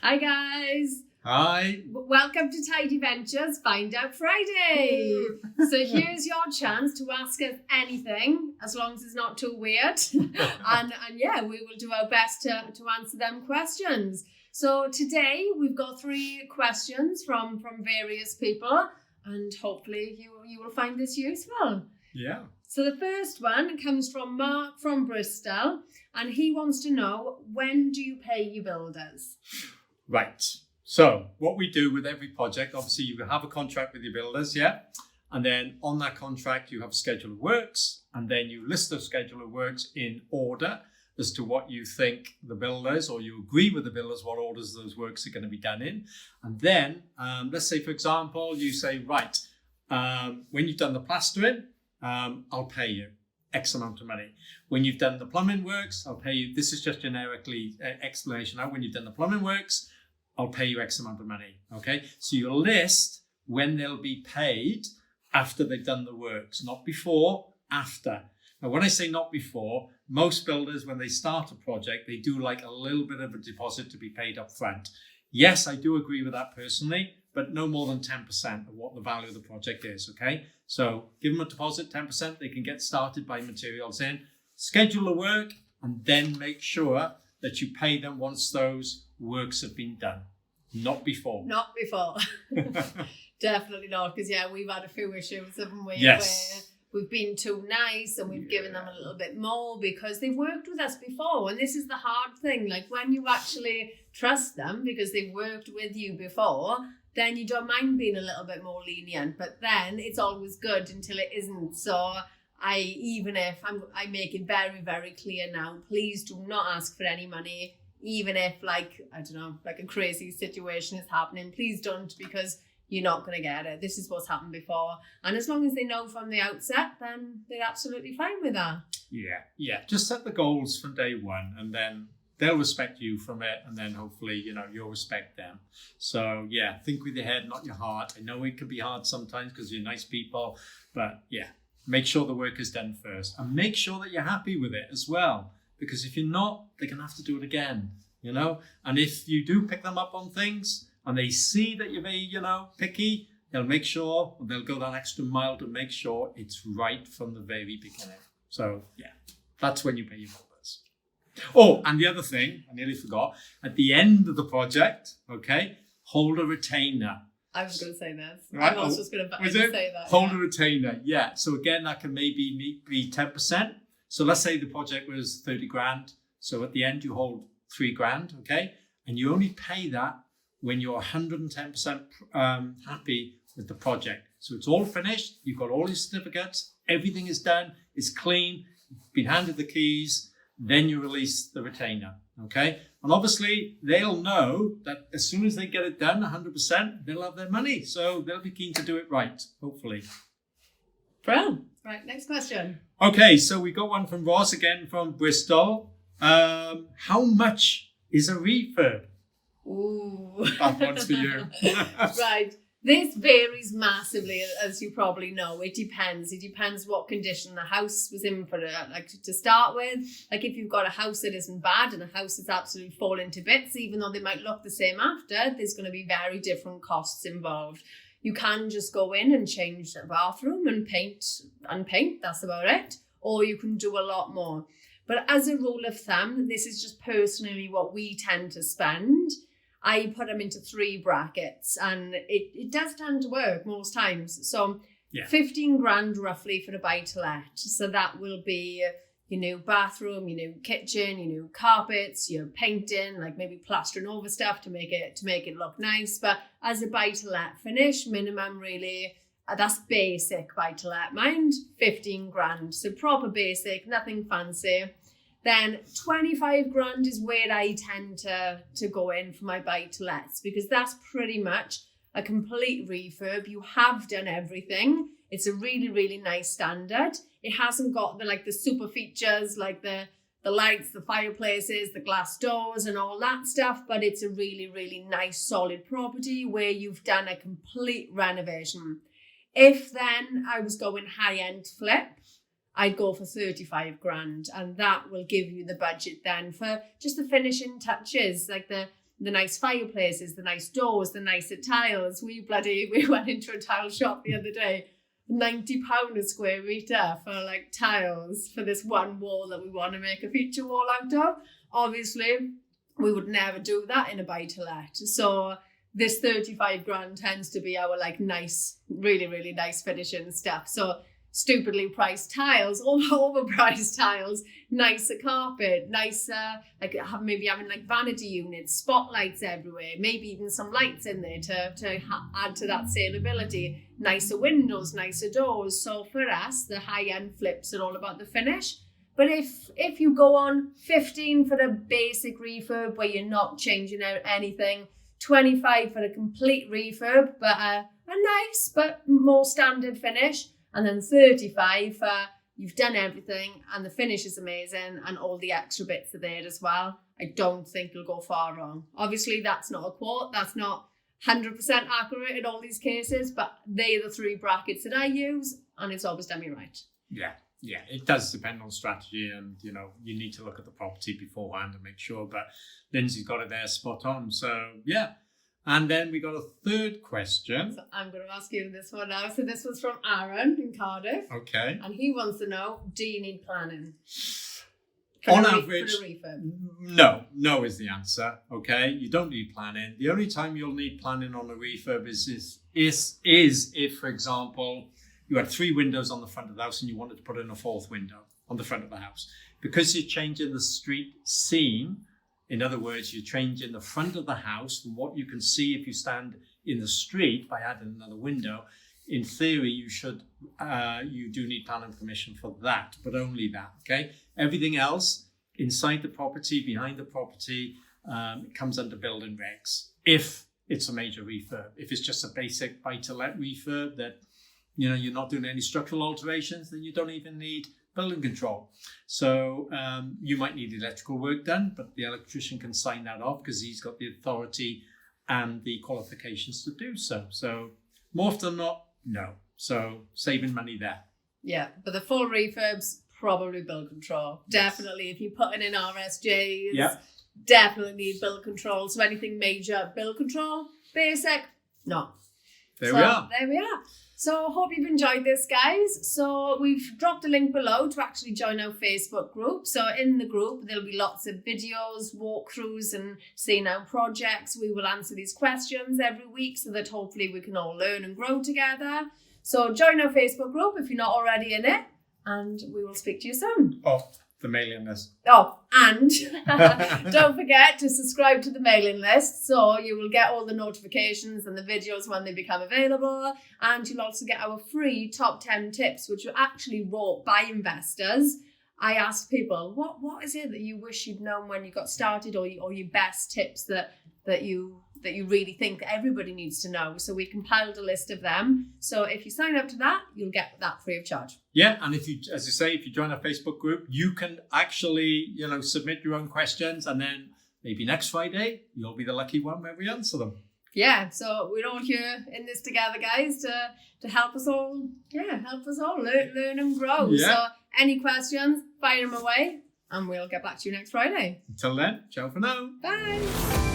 Hi guys. Hi. Welcome to Tidy Ventures Find Out Friday. So here's your chance to ask us anything, as long as it's not too weird. and yeah, we will do our best to answer them questions. So today we've got 3 questions from various people, and hopefully you will find this useful. Yeah. So the first one comes from Mark from Bristol, and he wants to know, when do you pay your builders? Right. So what we do with every project, obviously you have a contract with your builders, yeah? And then on that contract, you have a schedule of works, and then you list the schedule of works in order as to what you think the builders, or you agree with the builders what orders those works are going to be done in. And then, let's say, for example, you say, right, when you've done the plastering, I'll pay you X amount of money. When you've done the plumbing works, I'll pay you, this is just generically explanation. Now, when you've done the plumbing works, I'll pay you X amount of money, okay? So you list when they'll be paid after they've done the works, not before, after. Now, when I say not before, most builders, when they start a project, they do like a little bit of a deposit to be paid up front. Yes, I do agree with that personally, but no more than 10% of what the value of the project is, okay? So give them a deposit, 10%, they can get started by materials in, schedule the work, and then make sure that you pay them once those works have been done, not before. Not before. Definitely not, because we've had a few issues, haven't we? Yes. Where we've been too nice and we've given them a little bit more because they've worked with us before. And this is the hard thing, like when you actually trust them because they've worked with you before, then you don't mind being a little bit more lenient. But then it's always good until it isn't. So I make it very, very clear now, please do not ask for any money, even if like a crazy situation is happening. Please don't, because you're not going to get it. This is what's happened before. And as long as they know from the outset, then they're absolutely fine with that. Yeah. Just set the goals from day one, and then they'll respect you from it, and then hopefully, you'll respect them. So yeah, think with your head, not your heart. I know it can be hard sometimes because you're nice people, but yeah, make sure the work is done first, and make sure that you're happy with it as well. Because if you're not, they're going to have to do it again, And if you do pick them up on things and they see that you're very, picky, they'll go that extra mile to make sure it's right from the very beginning. So yeah, that's when you pay your builders. Oh, and the other thing, I nearly forgot, at the end of the project, okay, hold a retainer. I was going to say that. Right? I was just going to say that. Hold a retainer, yeah. So again, that can maybe be 10%. So let's say the project was 30 grand. So at the end, you hold 3 grand, okay? And you only pay that when you're 110% happy with the project. So it's all finished. You've got all your certificates. Everything is done. It's clean. You've been handed the keys. Then you release the retainer, okay? And obviously, they'll know that as soon as they get it done, 100%, they'll have their money. So they'll be keen to do it right, hopefully. Brown. Right, next question. Okay, so we got one from Ross again from Bristol. How much is a refurb? Ooh. That one's for you. Right. This varies massively, as you probably know. It depends. It depends what condition the house was in for to start with. Like if you've got a house that isn't bad and a house that's absolutely fallen to bits, even though they might look the same after, there's going to be very different costs involved. You can just go in and change the bathroom and paint, that's about it. Or you can do a lot more. But as a rule of thumb, this is just personally what we tend to spend. I put them into 3 brackets, and it does tend to work most times. So 15 grand roughly for a buy-to-let. So that will be your new bathroom, your new kitchen, your new carpets, your painting, like maybe plastering over stuff to make it look nice. But as a buy-to-let finish, minimum really, that's basic buy-to-let. Mind, 15 grand. So proper basic, nothing fancy. Then 25 grand is where I tend to go in for my buy-to-lets, because that's pretty much a complete refurb. You have done everything. It's a really, really nice standard. It hasn't got the super features like the lights, the fireplaces, the glass doors and all that stuff, but it's a really, really nice solid property where you've done a complete renovation. If then I was going high-end flip, I'd go for 35 grand, and that will give you the budget then for just the finishing touches, like the the nice fireplaces, the nice doors, the nicer tiles. We went into a tile shop the other day, £90 a square metre for like tiles for this one wall that we want to make a feature wall out of. Obviously, we would never do that in a buy-to-let. So this 35 grand tends to be our like nice, really, really nice finishing stuff. So stupidly priced tiles, overpriced tiles, nicer carpet, nicer, like maybe having like vanity units, spotlights everywhere, maybe even some lights in there to add to that saleability, nicer windows, nicer doors. So for us, the high-end flips are all about the finish. But if you go on 15 for the basic refurb where you're not changing out anything, 25 for a complete refurb, but a nice but more standard finish, and then 35 for you've done everything and the finish is amazing and all the extra bits are there as well. I don't think you'll go far wrong. Obviously, that's not a quote. That's not 100% accurate in all these cases, but they're the three brackets that I use, and it's always done me right. Yeah, it does depend on strategy, and you need to look at the property beforehand and make sure. But Lynsey's got it there spot on. So yeah. And then we got a third question. So I'm going to ask you this one now. So this was from Aaron in Cardiff. Okay. And he wants to know, do you need planning? On average, for the refurb? No is the answer. Okay, you don't need planning. The only time you'll need planning on a refurb is if, for example, you had 3 windows on the front of the house and you wanted to put in a 4th window on the front of the house. Because you're changing the street scene, in other words, you're changing the front of the house from what you can see if you stand in the street by adding another window. In theory, you do need planning permission for that, but only that, okay? Everything else inside the property, behind the property, it comes under building regs. If it's a major refurb, if it's just a basic buy-to-let refurb that you're not doing any structural alterations, then you don't even need building control. So you might need electrical work done, but the electrician can sign that off because he's got the authority and the qualifications to do so. So more often than not, no. So saving money there. Yeah, but the full refurbs, probably build control. Yes. Definitely, if you're putting in RSJs, yeah, definitely need build control. So anything major, build control. Basic, no. There we are. So I hope you've enjoyed this, guys. So we've dropped a link below to actually join our Facebook group. So in the group, there'll be lots of videos, walkthroughs and seeing our projects. We will answer these questions every week so that hopefully we can all learn and grow together. So join our Facebook group if you're not already in it, and we will speak to you soon. Oh, the mailing list. Oh, and don't forget to subscribe to the mailing list so you will get all the notifications and the videos when they become available. And you'll also get our free top 10 tips, which were actually wrote by investors. I asked people, what is it that you wish you'd known when you got started, or your best tips that you really think everybody needs to know. So we compiled a list of them. So if you sign up to that, you'll get that free of charge. Yeah, and if you join our Facebook group, you can actually, submit your own questions, and then maybe next Friday, you'll be the lucky one where we answer them. Yeah, so we're all here in this together, guys, to help us all learn and grow. Yeah. So any questions, fire them away, and we'll get back to you next Friday. Until then, ciao for now. Bye.